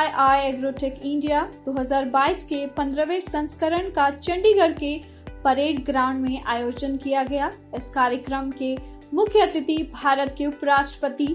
CII agrotech India 2022 के 15वें संस्करण का चंडीगढ़ के परेड ग्राउंड में आयोजन किया गया। इस कार्यक्रम के मुख्य अतिथि भारत के उपराष्ट्रपति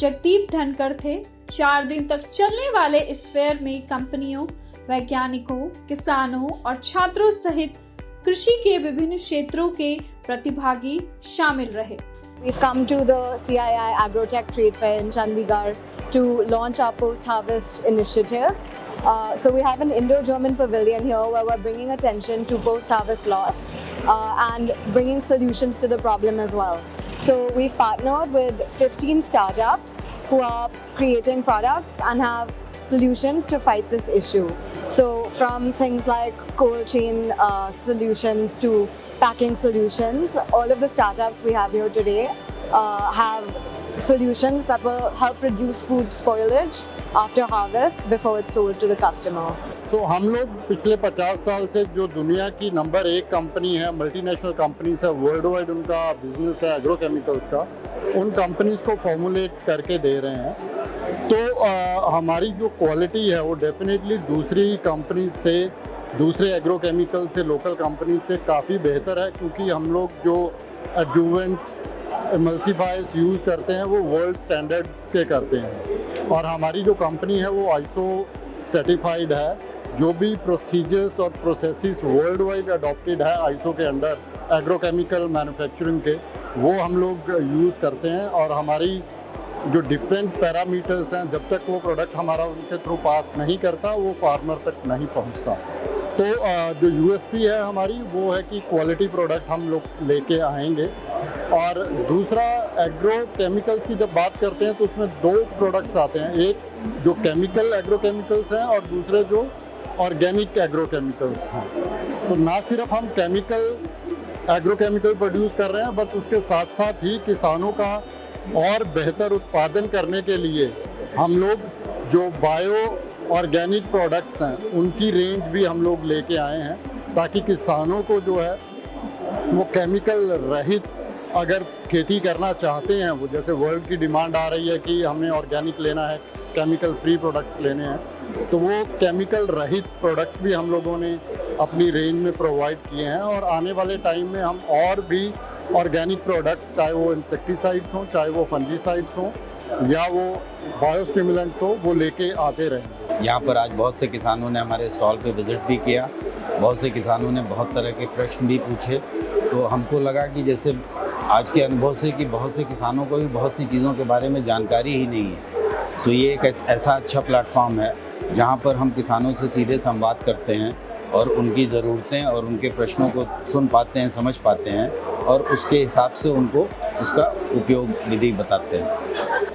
जगदीप धनखड़ थे। 4 दिन तक चलने वाले इस फेयर में कंपनियों, वैज्ञानिकों, किसानों और छात्रों सहित कृषि के विभिन्न क्षेत्रों के प्रतिभागी शामिल रहे। We've come to the CII Agrotech Trade Fair in Chandigarh to launch our post-harvest initiative. So we have an Indo-German pavilion here where we're bringing attention to post-harvest loss and bringing solutions to the problem as well. So we've partnered with 15 startups who are creating products and have solutions to fight this issue. So from things like cold chain solutions to packing solutions, all of the startups we have here today have solutions that will help reduce food spoilage after harvest before it's sold to the customer. So हम लोग पिछले 50 साल से जो दुनिया की number 1 company है, multinational companies है, वर्ल्ड वाइड उनका बिजनेस है एग्रोकेमिकल्स का, उन कंपनीज को फॉर्मुलेट करके दे रहे हैं। तो हमारी जो क्वालिटी है वो डेफिनेटली दूसरी कंपनी से, दूसरे एग्रोकेमिकल से, लोकल कंपनी से काफ़ी बेहतर है, क्योंकि हम लोग जो एडजुवेंट्स, एमल्सिफायर्स यूज़ करते हैं वो वर्ल्ड स्टैंडर्ड्स के करते हैं। और हमारी जो कंपनी है वो आईएसओ सर्टिफाइड है। जो भी प्रोसीजर्स और प्रोसेसेस वर्ल्ड वाइड अडॉप्टेड है आईएसओ के अंडर एग्रोकेमिकल मैन्युफैक्चरिंग के, वो हम लोग यूज़ करते हैं। और हमारी जो डिफरेंट पैरामीटर्स हैं, जब तक वो प्रोडक्ट हमारा उनके थ्रू पास नहीं करता वो फार्मर तक नहीं पहुंचता। तो जो यूएसपी है हमारी वो है कि क्वालिटी प्रोडक्ट हम लोग लेके आएंगे। और दूसरा, एग्रो केमिकल्स की जब बात करते हैं तो उसमें 2 प्रोडक्ट्स आते हैं, एक जो केमिकल एग्रो केमिकल्स हैं और दूसरे जो ऑर्गेनिक एग्रो केमिकल्स हैं। तो ना सिर्फ हम केमिकल एग्रो केमिकल प्रोड्यूस कर रहे हैं, बट उसके साथ साथ ही किसानों का और बेहतर उत्पादन करने के लिए हम लोग जो बायो ऑर्गेनिक प्रोडक्ट्स हैं उनकी रेंज भी हम लोग लेके आए हैं, ताकि किसानों को जो है वो केमिकल रहित अगर खेती करना चाहते हैं, वो जैसे वर्ल्ड की डिमांड आ रही है कि हमें ऑर्गेनिक लेना है, केमिकल फ्री प्रोडक्ट्स लेने हैं, तो वो केमिकल रहित प्रोडक्ट्स भी हम लोगों ने अपनी रेंज में प्रोवाइड किए हैं। और आने वाले टाइम में हम और भी ऑर्गेनिक प्रोडक्ट्स, चाहे वो इंसेक्टिसाइड्स हों, चाहे वो फंजीसाइड्स हों या वो बायोस्टिमुलेंट्स हो, वो लेके आते रहेंगे। यहाँ पर आज बहुत से किसानों ने हमारे स्टॉल पे विज़िट भी किया। बहुत से किसानों ने बहुत तरह के प्रश्न भी पूछे। तो हमको लगा कि जैसे आज के अनुभव से कि बहुत से किसानों को भी बहुत सी चीज़ों के बारे में जानकारी ही नहीं है। सो ये एक ऐसा अच्छा प्लेटफॉर्म है जहाँ पर हम किसानों से सीधे संवाद करते हैं और उनकी ज़रूरतें और उनके प्रश्नों को सुन पाते हैं, समझ पाते हैं और उसके हिसाब से उनको उसका उपयोग विधि बताते हैं।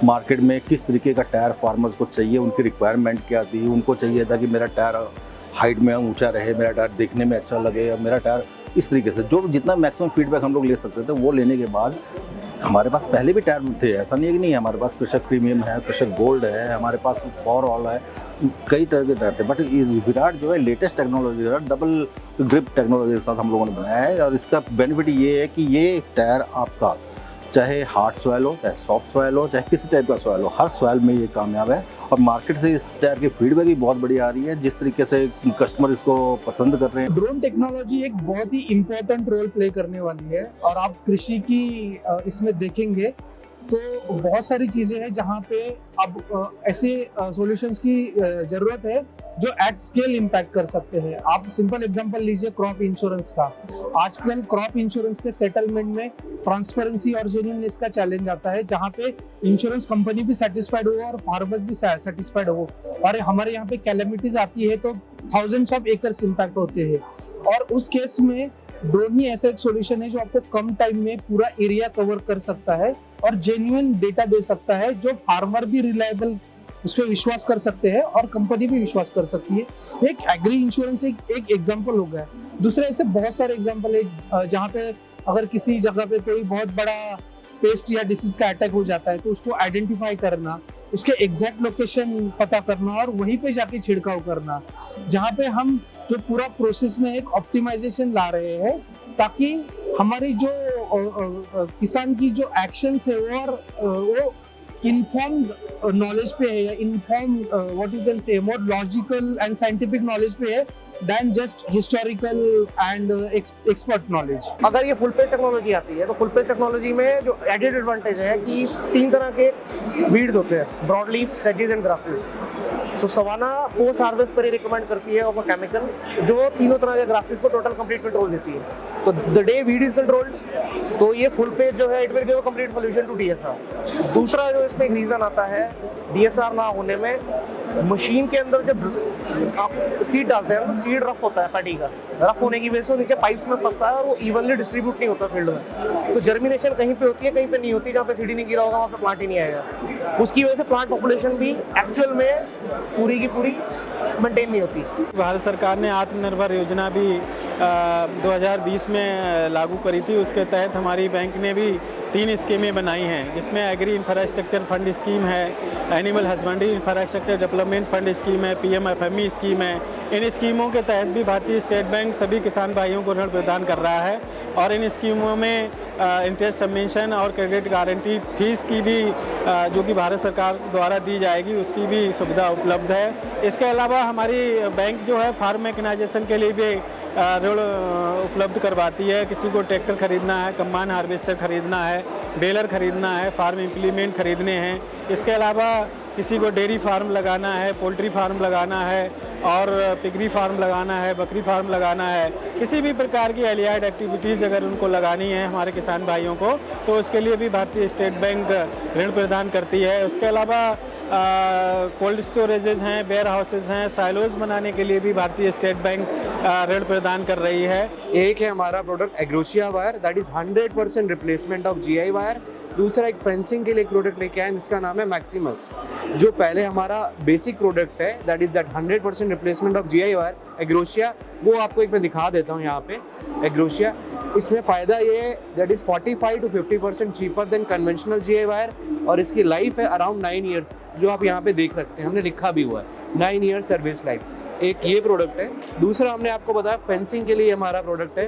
मार्केट में किस तरीके का टायर फार्मर्स को चाहिए, उनकी रिक्वायरमेंट क्या थी। उनको चाहिए था कि मेरा टायर हाइट में ऊंचा रहे, मेरा टायर देखने में अच्छा लगे, और मेरा टायर इस तरीके से जो जितना मैक्सिमम फीडबैक हम लोग ले सकते थे वो लेने के बाद हमारे पास पहले भी टायर थे। ऐसा नहीं है कि नहीं, हमारे पास कृषक प्रीमियम है, कृषक गोल्ड है, हमारे पास फॉर ऑल है, कई तरह के टायर थे। बट विराट जो है लेटेस्ट टेक्नोलॉजी है, डबल ग्रिप टेक्नोलॉजी के साथ हम लोगों ने बनाया है। और इसका बेनिफिट ये है कि ये टायर आपका चाहे हार्ड सॉइल हो, चाहे सॉफ्ट सॉइल हो, चाहे किसी टाइप का सॉइल हो, हर सॉइल में ये कामयाब है। और मार्केट से इस टायर की फीडबैक भी बहुत बढ़िया आ रही है, जिस तरीके से कस्टमर इसको पसंद कर रहे हैं। ड्रोन टेक्नोलॉजी एक बहुत ही इम्पोर्टेंट रोल प्ले करने वाली है। और आप कृषि की इसमें देखेंगे तो बहुत सारी चीज़ें हैं जहाँ पे अब ऐसे सॉल्यूशंस की ज़रूरत है जो एट स्केल इम्पैक्ट कर सकते हैं। आप सिंपल एग्जांपल लीजिए क्रॉप इंश्योरेंस का। आजकल क्रॉप इंश्योरेंस के सेटलमेंट में ट्रांसपेरेंसी और जेन्युइननेस का चैलेंज आता है, जहाँ पे इंश्योरेंस कंपनी भी सेटिस्फाइड हो और फार्मर्स भी सेटिस्फाइड हो। और हमारे यहाँ पे कैलेमिटीज आती है तो थाउजेंड्स ऑफ एकर्स इम्पैक्ट होते हैं। और उस केस में ड्रोन ही ऐसा एक सॉल्यूशन है जो आपको कम टाइम में पूरा एरिया कवर कर सकता है और जेन्युइन डेटा दे सकता है, जो फार्मर भी रिलायबल उस पर विश्वास कर सकते हैं और कंपनी भी विश्वास कर सकती है। एक एग्री इंश्योरेंस एक एग्जांपल हो गया। दूसरे ऐसे बहुत सारे एग्जांपल है जहाँ पे अगर किसी जगह पे कोई बहुत बड़ा पेस्ट या डिसीज का अटैक हो जाता है तो उसको आइडेंटिफाई करना, उसके एग्जैक्ट लोकेशन पता करना और वहीं पे जाके छिड़काव करना, जहाँ पे हम जो पूरा प्रोसेस में एक ऑप्टिमाइजेशन ला रहे हैं, ताकि हमारी जो किसान की जो एक्शंस है वो इन्फॉर्म्ड नॉलेज पे है या informed what you can say more logical and scientific knowledge पे है then just historical and expert knowledge. अगर ये फुल पेज टेक्नोलॉजी आती है तो फुल पेज टेक्नोलॉजी में जो एडेड एडवांटेज है कि 3 तरह के वीड्स होते हैं, ब्रॉड लीफ, सेजेस and grasses. So Savana post harvest पर ही रिकमेंड करती है ऑफ अ केमिकल जो तीनों तरह के ग्रासेस को टोटल कंप्लीट कंट्रोल देती है। तो the day weed is controlled तो ये फुल पेज जो है it will give a complete solution to DSR. दूसरा जो इसमें एक रीजन आता है डीएसआर ना होने में, मशीन के अंदर जब आप सीड डालते हैं तो सीड रफ होता है पैडी का, रफ होने की वजह से नीचे पाइप्स में फंसता है और वो इवनली डिस्ट्रीब्यूट नहीं होता फील्ड में। तो जर्मिनेशन कहीं पे होती है, कहीं पे नहीं होती। जहाँ पे सीडी नहीं गिरा होगा वहाँ पे प्लांट ही नहीं आएगा। उसकी वजह से प्लांट पॉपुलेशन भी एक्चुअल में पूरी की पूरी मेंटेन नहीं होती। भारत सरकार ने आत्मनिर्भर योजना भी 2020 में लागू करी थी। उसके तहत हमारी बैंक ने भी 3 स्कीमें बनाई हैं, जिसमें एग्री इंफ्रास्ट्रक्चर फंड स्कीम है, animal husbandry infrastructure development fund scheme है, PMFME स्कीम है। इन स्कीमों के तहत भी भारतीय स्टेट बैंक सभी किसान भाइयों को ऋण प्रदान कर रहा है और इन स्कीमों में इंटरेस्ट सबमिशन और क्रेडिट गारंटी फीस की भी जो कि भारत सरकार द्वारा दी जाएगी उसकी भी सुविधा उपलब्ध है। इसके अलावा हमारी बैंक जो है फार्म मैकेनाइजेशन के लिए भी ऋण उपलब्ध करवाती है। किसी को ट्रैक्टर खरीदना है, कंबाइन हार्वेस्टर खरीदना है, बेलर खरीदना है, फार्म इम्प्लीमेंट खरीदने हैं। इसके अलावा किसी को डेयरी फार्म लगाना है, पोल्ट्री फार्म लगाना है और पिगरी फार्म लगाना है, बकरी फार्म लगाना है, किसी भी प्रकार की एलियाड एक्टिविटीज़ अगर उनको लगानी है हमारे किसान भाइयों को तो उसके लिए भी भारतीय स्टेट बैंक ऋण प्रदान करती है। उसके अलावा कोल्ड स्टोरेजेज हैं, वेयर हाउसेज हैं, साइलोज बनाने के लिए भी भारतीय स्टेट बैंक ऋण प्रदान कर रही है। एक है हमारा प्रोडक्ट एग्रोशिया wire, that is 100% replacement of GI wire. दूसरा एक फेंसिंग के लिए एक प्रोडक्ट लेके आए जिसका नाम है मैक्सिमस, जो पहले हमारा बेसिक प्रोडक्ट है that is that 100% replacement of GI wire एग्रोशिया। वो आपको एक मैं दिखा देता हूँ यहाँ पे एग्रोशिया। इसमें फ़ायदा ये है that is 45 to 50% cheaper than conventional GI wire और इसकी लाइफ है अराउंड 9 ईयर्स, जो आप यहाँ पे देख सकते हैं, हमने लिखा भी हुआ है 9 ईयर्स सर्विस लाइफ। एक ये प्रोडक्ट है। दूसरा हमने आपको बताया फेंसिंग के लिए हमारा प्रोडक्ट है,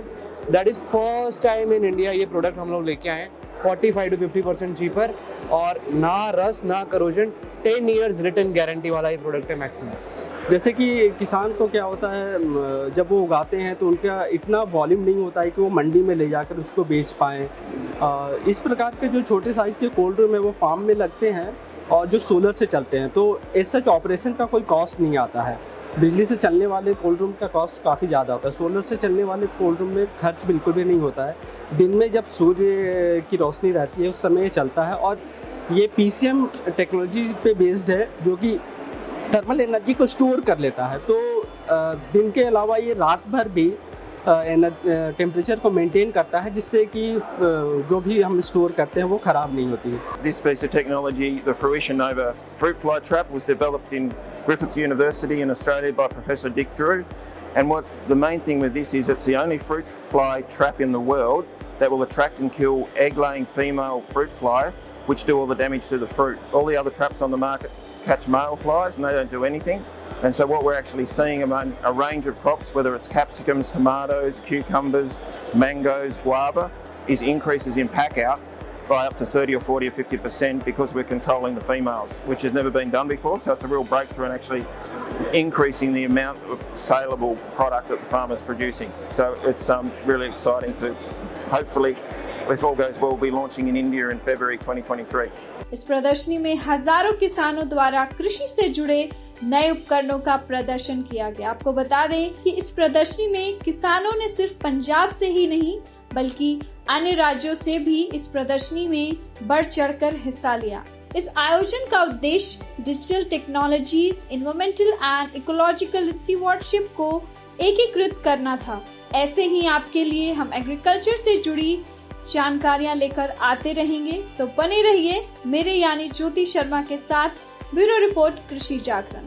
that is first time in India ये प्रोडक्ट हम लोग लेके आए हैं, 45 to 50% चीपर और ना रस्ट ना करोजन, 10 ईयर्स रिटर्न गारंटी वाला ये प्रोडक्ट है मैक्सिमस। जैसे कि किसान को क्या होता है जब वो उगाते हैं तो उनका इतना वॉल्यूम नहीं होता है कि वो मंडी में ले जाकर उसको बेच पाएँ। इस प्रकार के जो छोटे साइज़ के कोल्ड रूम है वो फार्म में लगते हैं और जो सोलर से चलते हैं, तो एज सच ऑपरेशन का कोई कॉस्ट नहीं आता है। बिजली से चलने वाले कोल्ड रूम का कॉस्ट काफ़ी ज़्यादा होता है, सोलर से चलने वाले कोल्ड रूम में खर्च बिल्कुल भी नहीं होता है। दिन में जब सूर्य की रोशनी रहती है उस समय ये चलता है और ये PCM टेक्नोलॉजी पे बेस्ड है जो कि थर्मल एनर्जी को स्टोर कर लेता है। तो दिन के अलावा ये रात भर भी टेम्परेचर को मेंटेन करता है, जिससे कि जो भी हम स्टोर करते हैं वो ख़राब नहीं होती है। This piece of technology, the Fruition Nova fruit fly trap, was developed in Griffith University in Australia by Professor Dick Drew. And what the main thing with this is it's the only fruit fly trap in the world that will attract and kill egg-laying female fruit fly, which do all the damage to the fruit. All the other traps on the market catch male flies and they don't do anything. And so what we're actually seeing among a range of crops, whether it's capsicums, tomatoes, cucumbers, mangoes, guava, is increases in pack out by up to 30 or 40 or 50% because we're controlling the females, which has never been done before. So it's a real breakthrough in actually increasing the amount of saleable product that the farmer's producing. So it's really exciting to hopefully, if all goes well, be launching in India in February 2023. इस प्रदर्शनी में हजारों किसानों द्वारा कृषि से जुड़े नए उपकरणों का प्रदर्शन किया गया। आपको बता दें कि इस प्रदर्शनी में किसानों ने सिर्फ पंजाब से ही नहीं बल्कि अन्य राज्यों से भी इस प्रदर्शनी में बढ़ चढ़कर हिस्सा लिया। इस आयोजन का उद्देश्य digital technologies, environmental and ecological stewardship को एकीकृत करना था। ऐसे ही आपके लिए हम एग्रीकल्चर से जुड़ी जानकारियां लेकर आते रहेंगे, तो बने रहिए मेरे यानी ज्योति शर्मा के साथ। ब्यूरो रिपोर्ट, कृषि जागरण।